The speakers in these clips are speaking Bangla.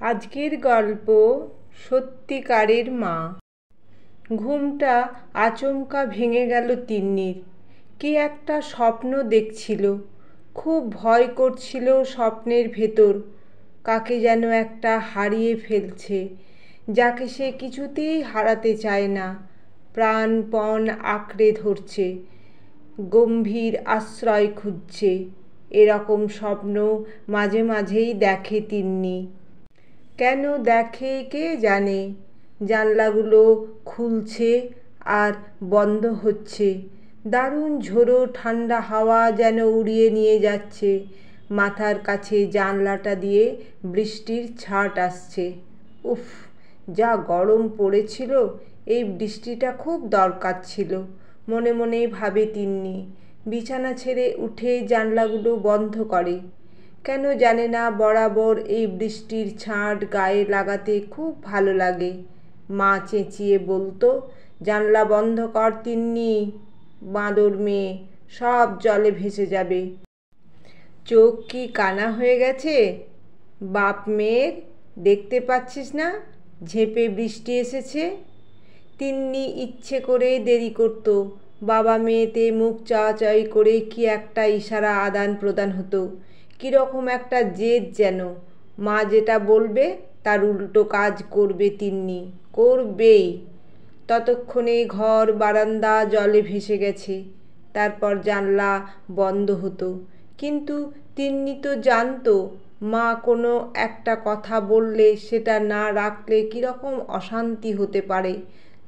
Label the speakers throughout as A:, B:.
A: আজকের গল্প সত্যিকারের মা। ঘুমটা আচমকা ভেঙে গেল তিন্নির। কি একটা স্বপ্ন দেখছিল, খুব ভয় করছিল স্বপ্নের ভেতর। কাকে যেন একটা হারিয়ে ফেলছে, যাকে সে কিছুতেই হারাতে চায় না। প্রাণপণ আঁকড়ে ধরছে, গম্ভীর আশ্রয় খুঁজছে। এরকম স্বপ্ন মাঝে মাঝেই দেখে তিন্নি। কেন দেখে কে জানে। জানলাগুলো খুলছে আর বন্ধ হচ্ছে, দারুণ ঝোড়ো ঠান্ডা হাওয়া যেন উড়িয়ে নিয়ে যাচ্ছে। মাথার কাছে জানলাটা দিয়ে বৃষ্টির ছাট আসছে। উফ, যা গরম পড়েছিল, এই বৃষ্টিটা খুব দরকার ছিল, মনে মনেই ভাবে তিন্নি। বিছানা ছেড়ে উঠে জানলাগুলো বন্ধ করে। কেন জানে না, বরাবর এই বৃষ্টির ছাঁট গায়ে লাগাতে খুব ভালো লাগে। মা চেঁচিয়ে বলতো, জানলা বন্ধ কর তিন্নি, বাঁদর মেয়ে, সব জলে ভেসে যাবে। চোখ কি কানা হয়ে গেছে বাপ মেয়ের? দেখতে পাচ্ছিস না ঝেঁপে বৃষ্টি এসেছে? তিন্নি ইচ্ছে করে দেরি করত। বাবা মেয়েতে মুখ চাওয়াচাওয়ি করে কি একটা ইশারা আদান প্রদান হতো। কীরকম একটা জেদ যেন। মা যেটা বলবে তার উল্টো কাজ করবে তিন্নি, করবেই। ততক্ষণে ঘর বারান্দা জলে ভেসে গেছে। তারপর জানলা বন্ধ হতো। কিন্তু তিন্নি তো জানতো, মা কোনো একটা কথা বললে সেটা না রাখলে কীরকম অশান্তি হতে পারে।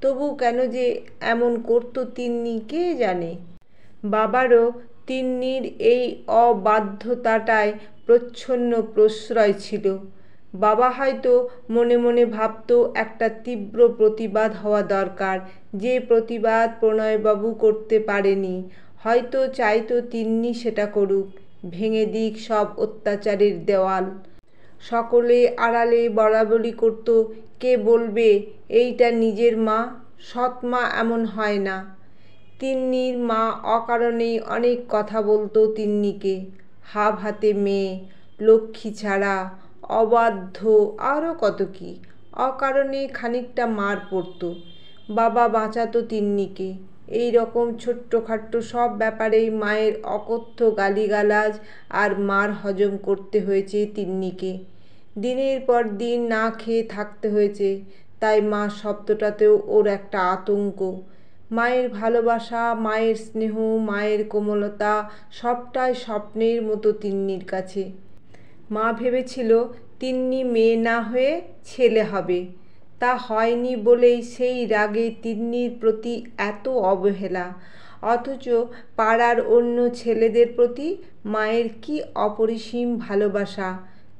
A: তবু কেন যে এমন করতো তিন্নি কে জানে। বাবারও তিন্নির এই অবাধ্যতাটায় প্রচ্ছন্ন প্রশ্রয় ছিল। বাবা হয়তো মনে মনে ভাবতো একটা তীব্র প্রতিবাদ হওয়া দরকার, যে প্রতিবাদ প্রণয়বাবু করতে পারেনি। হয়তো চাইতো তিন্নি সেটা করুক, ভেঙে দিক সব অত্যাচারের দেওয়াল। সকলে আড়ালে বলাবলি করত, কে বলবে এইটা নিজের মা, সৎ মা এমন হয় না। তিন্নির মা অকারণেই অনেক কথা বলতো তিন্নিকে, হাফ হাতে মেয়ে, লক্ষ্মী ছাড়া, অবাধ্য, আরও কত কি। অকারণে খানিকটা মার পড়তো। বাবা বাঁচাতো তিন্নিকে। এই রকম ছোট্টখাট্ট সব ব্যাপারেই মায়ের অকথ্য গালিগালাজ আর মার হজম করতে হয়েছে তিন্নিকে। দিনের পর দিন না খেয়ে থাকতে হয়েছে। তাই মা শব্দটাতেও ওর একটা আতঙ্ক। মায়ের ভালোবাসা, মায়ের স্নেহ, মায়ের কোমলতা সবটাই স্বপ্নের মতো তিন্নির কাছে। মা ভেবেছিল তিন্নি মেয়ে না হয়ে ছেলে হবে। তা হয়নি বলেই সেই রাগে তিন্নির প্রতি এত অবহেলা। অথচ পাড়ার অন্য ছেলেদের প্রতি মায়ের কি অপরিসীম ভালোবাসা।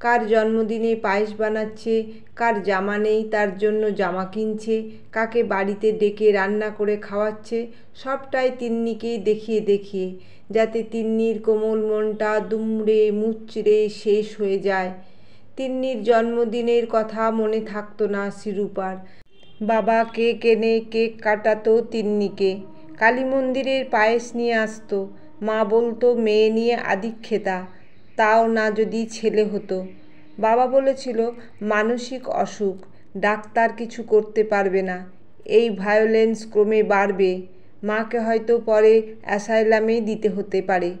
A: কার জন্মদিনে পায়েস বানাচ্ছে, কার জামা নেই তার জন্য জামা কিনছে, কাকে বাড়িতে ডেকে রান্না করে খাওয়াচ্ছে, সবটাই তিন্নিকে দেখিয়ে দেখিয়ে, যাতে তিন্নির কোমল মনটা দুমড়ে মুচড়ে শেষ হয়ে যায়। তিন্নির জন্মদিনের কথা মনে থাকতো না শিরূপার। বাবা কেক এনে কেক কাটাতো তিন্নিকে, কালী মন্দিরের পায়েস নিয়ে আসতো। মা বলতো মেয়ে নিয়ে আদিক্ষেতা, তাও না যদি ছেলে হতো। বাবা বলেছিল মানসিক অসুখ, ডাক্তার কিছু করতে পারবে না, এই ভায়োলেন্স ক্রমে বাড়বে, মাকে হয়তো পরে অ্যাসাইলামে দিতে হতে পারে,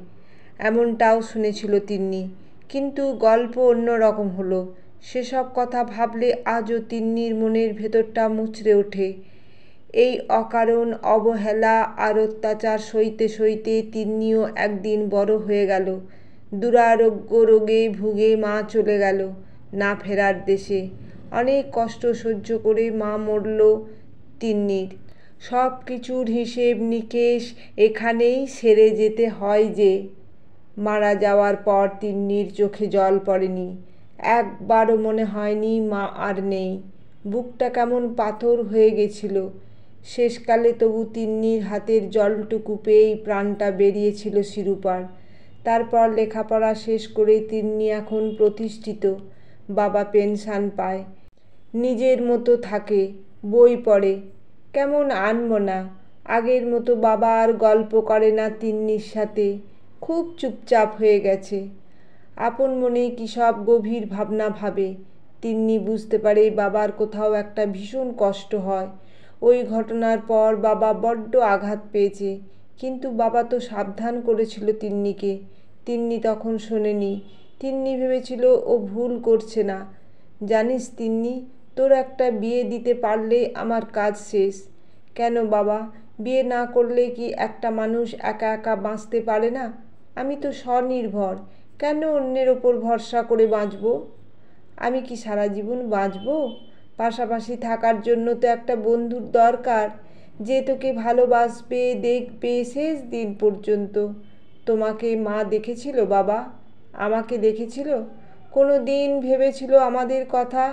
A: এমনটাও শুনেছিল তিন্নি। কিন্তু গল্প অন্য রকম হলো। সেসব কথা ভাবলে আজও তিন্নির মনের ভেতরটা মুচড়ে ওঠে। এই অকারণ অবহেলা আর অত্যাচার সইতে সইতে তিন্নিও একদিন বড় হয়ে গেল। দুরারোগ্য রোগে ভুগে মা চলে গেল না ফেরার দেশে। অনেক কষ্ট সহ্য করে মা মরল তিন্নির। সব কিছুর হিসেব নিকেশ এখানেই সেরে যেতে হয় যে। মারা যাওয়ার পর তিন্নির চোখে জল পড়েনি। একবারও মনে হয়নি মা আর নেই। বুকটা কেমন পাথর হয়ে গেছিল। শেষকালে তবু তিন্নির হাতের জলটুকু পেয়েই প্রাণটা বেরিয়েছিল শিরূপার। তারপর লেখাপড়া শেষ করে তিন্নি এখন প্রতিষ্ঠিত। বাবা পেনশন পায়, নিজের মতো থাকে, বই পড়ে। কেমন আনমনা। আগের মতো বাবা আর গল্প করে না তিন্নির সাথে, খুব চুপচাপ হয়ে গেছে। আপন মনে কী সব গভীর ভাবনা ভাবে। তিন্নি বুঝতে পারে বাবার কোথাও একটা ভীষণ কষ্ট হয়। ওই ঘটনার পর বাবা বড্ড আঘাত পেয়েছে, কিন্তু বাবা তো সাবধান করেছিল তিন্নিকে। তিন্নি তখন শোনেনি। তিন্নি ভেবেছিল ও ভুল করছে না। জানিস তিন্নি, তোর একটা বিয়ে দিতে পারলে আমার কাজ শেষ। কেন বাবা, বিয়ে না করলে কি একটা মানুষ একা একা বাঁচতে পারে না? আমি তো স্বনির্ভর, কেন অন্যের ওপর ভরসা করে বাঁচব? আমি কি সারা জীবন বাঁচব? পাশাপাশি থাকার জন্য তো একটা বন্ধুর দরকার, যে তোকে ভালোবাসবে, দেখবে শেষ দিন পর্যন্ত। তোমাকে মা দেখেছিল বাবা? আমাকে দেখেছিল? কোনো দিন ভেবেছিল আমাদের কথা?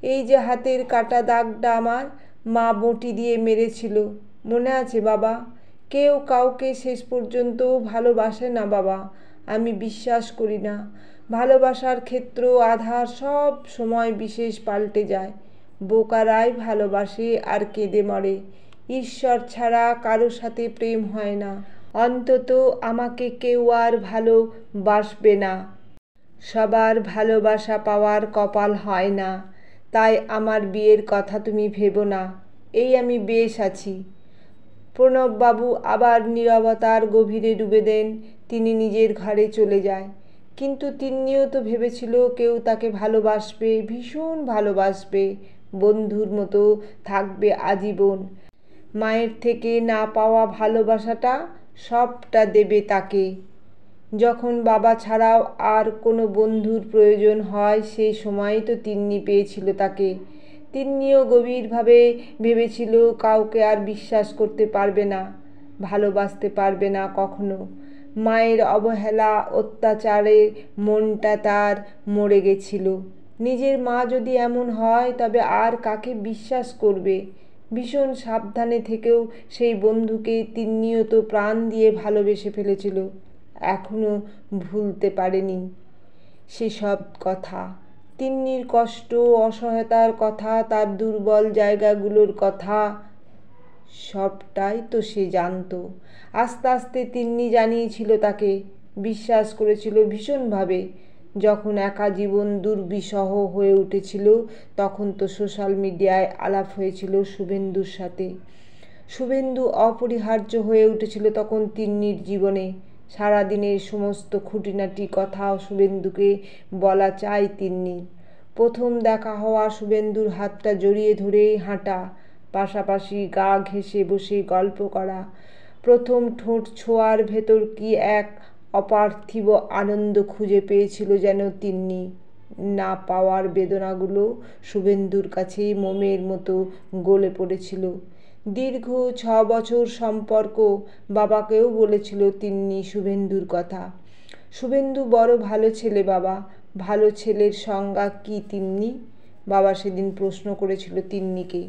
A: এই যে হাতের কাটা দাগটা আমার মা বঁটি দিয়ে মেরেছিল, মনে আছে বাবা? কেউ কাউকে শেষ পর্যন্ত ভালোবাসে না বাবা, আমি বিশ্বাস করি না। ভালোবাসার ক্ষেত্র আধার সব সময় বিশেষ পাল্টে যায়। বোকারাই ভালোবাসে আর কেঁদে মরে। ঈশ্বর ছাড়া কারো সাথে প্রেম হয় না। অন্তত আমাকে কেউ আর ভালোবাসবে না। সবার ভালোবাসা পাওয়ার কপাল হয় না। তাই আমার বিয়ের কথা তুমি ভেবো না। এই আমি বেশ আছি। প্রণববাবু আবার নীরবতার গভীরে ডুবে দেন। তিনি নিজের ঘরে চলে যায়। কিন্তু তিন্নিও তো ভেবেছিল কেউ তাকে ভালোবাসবে, ভীষণ ভালোবাসবে, বন্ধুর মতো থাকবে আজীবন। মায়ের থেকে না পাওয়া ভালোবাসাটা সবটা দেবে তাকে। যখন বাবা ছাড়াও আর কোনো বন্ধুর প্রয়োজন হয়, সেই সময়ই তো তিন্নি পেয়েছিল তাকে। তিন্নিও গভীরভাবে ভেবেছিল কাউকে আর বিশ্বাস করতে পারবে না, ভালোবাসতে পারবে না কখনো। মায়ের অবহেলা, অত্যাচারে মনটা তার মরে গেছিল। নিজের মা যদি এমন হয় তবে আর কাকে বিশ্বাস করবে? ভীষণ সাবধানে থেকেও সেই বন্ধুকে তিন্নিও তো প্রাণ দিয়ে ভালোবেসে ফেলেছিল। এখনো ভুলতে পারেনি সেসব কথা। তিন্নির কষ্ট, অসহায়তার কথা, তার দুর্বল জায়গাগুলোর কথা, সবটাই তো সে জানত। আস্তে আস্তে তিন্নি জানিয়েছিল তাকে, বিশ্বাস করেছিল ভীষণভাবে। যখন একা জীবন দুর্বিষহ হয়ে উঠেছিল, তখন তো সোশ্যাল মিডিয়ায় আলাপ হয়েছিল শুভেন্দুর সাথে। শুভেন্দু অপরিহার্য হয়ে উঠেছিল তখন তিন্নির জীবনে। সারাদিনের সমস্ত খুঁটিনাটি কথা শুভেন্দুকে বলা চাই তিন্নির। প্রথম দেখা হওয়া শুভেন্দুর হাতটা জড়িয়ে ধরে হাঁটা, পাশাপাশি গা ঘেঁষে বসে গল্প করা, প্রথম ঠোঁট ছোঁয়ার ভেতর কি এক অপার্থিব আনন্দ খুঁজে পেয়েছিল যেন তিন্নি। না পাওয়ার বেদনাগুলো শুভেন্দুর কাছে মোমের মতো গলে পড়েছিল। দীর্ঘ 6 বছর সম্পর্ক। বাবাকেও বলেছিল তিন্নি শুভেন্দুর কথা। শুভেন্দু বড় ভালো ছেলে বাবা। ভালো ছেলের সংজ্ঞা কী তিন্নি? বাবা সেদিন প্রশ্ন করেছিল তিন্নিকে।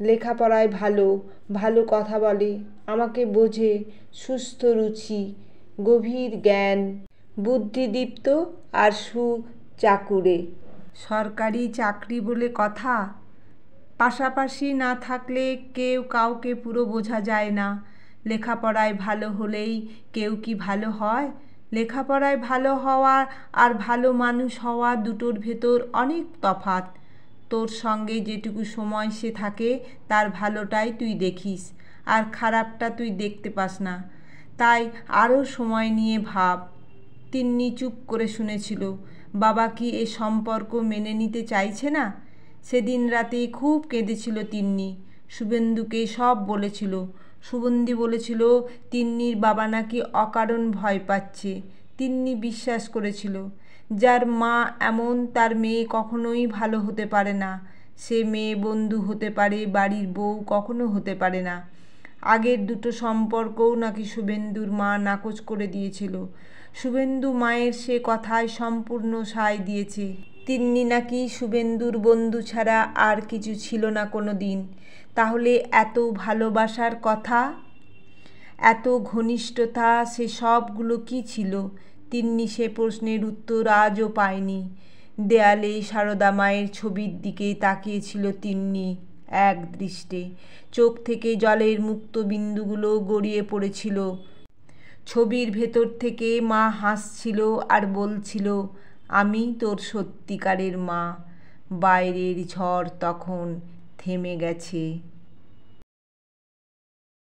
A: লেখাপড়ায় ভালো, ভালো কথা বলে, আমাকে বোঝে, সুস্থ রুচি, গভীর জ্ঞান, বুদ্ধিদীপ্ত আর সুচাকুরে। সরকারি চাকরি বলে কথা। পাশাপাশি না থাকলে কেউ কাউকে পুরো বোঝা যায় না। লেখাপড়ায় ভালো হলেই কেউ কি ভালো হয়? লেখাপড়ায় ভালো হওয়া আর ভালো মানুষ হওয়া দুটোর ভেতর অনেক তফাৎ। তোর সঙ্গে যেটুকু সময় সে থাকে তার ভালোটাই তুই দেখিস, আর খারাপটা তুই দেখতে পাস না। তাই আরও সময় নিয়ে ভাব। তিন্নি চুপ করে শুনেছিল। বাবা কি এ সম্পর্ক মেনে নিতে চাইছে না? সেদিন রাতে খুব কেঁদেছিল তিন্নি। শুভেন্দুকে সব বলেছিল। শুভেন্দু বলেছিল তিন্নির বাবা নাকি অকারণ ভয় পাচ্ছে। তিন্নি বিশ্বাস করেছিল। যার মা এমন তার মেয়ে কখনোই ভালো হতে পারে না। সে মেয়ে বন্ধু হতে পারে, বাড়ির বউ কখনো হতে পারে না। আগের দুটো সম্পর্কও নাকি শুভেন্দুর মা নাকচ করে দিয়েছিল। শুভেন্দু মায়ের সে কথায় সম্পূর্ণ সায় দিয়েছে। তিন্নি নাকি শুভেন্দুর বন্ধু ছাড়া আর কিছু ছিল না কোনো দিন। তাহলে এত ভালোবাসার কথা, এত ঘনিষ্ঠতা, সে সবগুলো কী ছিল? তিন্নি সে প্রশ্নের উত্তর আজও পায়নি। দেয়ালে সারদা মায়ের ছবির দিকে তাকিয়েছিল তিন্নি এক দৃষ্টে। চোখ থেকে জলের মুক্ত বিন্দুগুলো গড়িয়ে পড়েছিল। ছবির ভেতর থেকে মা হাসছিল আর বলছিল, আমি তোর সত্যিকারের মা। বাইরের ঝড় তখন থেমে গেছে।